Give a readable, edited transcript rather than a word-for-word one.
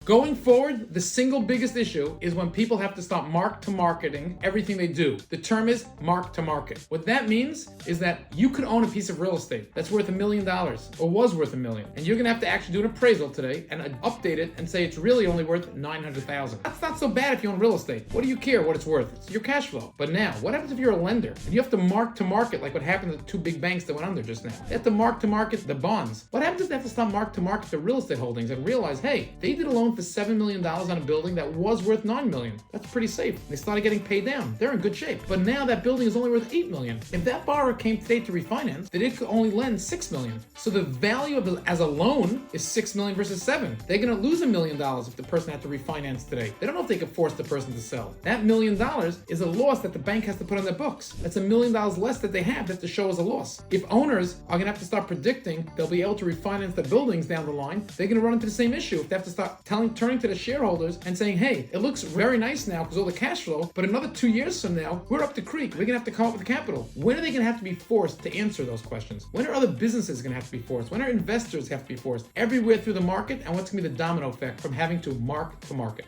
Going forward, the single biggest issue is when people have to start mark-to-marketing everything they do. The term is mark-to-market. What that means is that you could own a piece of real estate that's worth $1 million or was worth $1 million, and you're gonna have to actually do an appraisal today and update it and say it's really only worth $900,000. That's not so bad if you own real estate. What do you care what it's worth? It's your cash flow. But now, what happens if you're a lender and you have to mark-to-market like what happened to the two big banks that went under just now? They have to mark-to-market the bonds. What happens if they have to start mark-to-market the real estate holdings and realize, hey, they did a loan for $7 million on a building that was worth $9 million. That's pretty safe. They started getting paid down. They're in good shape. But now that building is only worth $8 million. If that borrower came today to refinance, they could only lend $6 million. So the value of it as a loan is $6 million versus $7 million. They're going to lose $1 million if the person had to refinance today. They don't know if they could force the person to sell. That $1 million is a loss that the bank has to put on their books. That's $1 million less that they have to show as a loss. If owners are going to have to start predicting they'll be able to refinance the buildings down the line, they're going to run into the same issue if they have to start turning to the shareholders and saying, hey, it looks very nice now because all the cash flow, but another 2 years from now, we're up the creek. We're going to have to come up with capital. When are they going to have to be forced to answer those questions? When are other businesses going to have to be forced? When are investors have to be forced? Everywhere through the market, and what's going to be the domino effect from having to mark to market?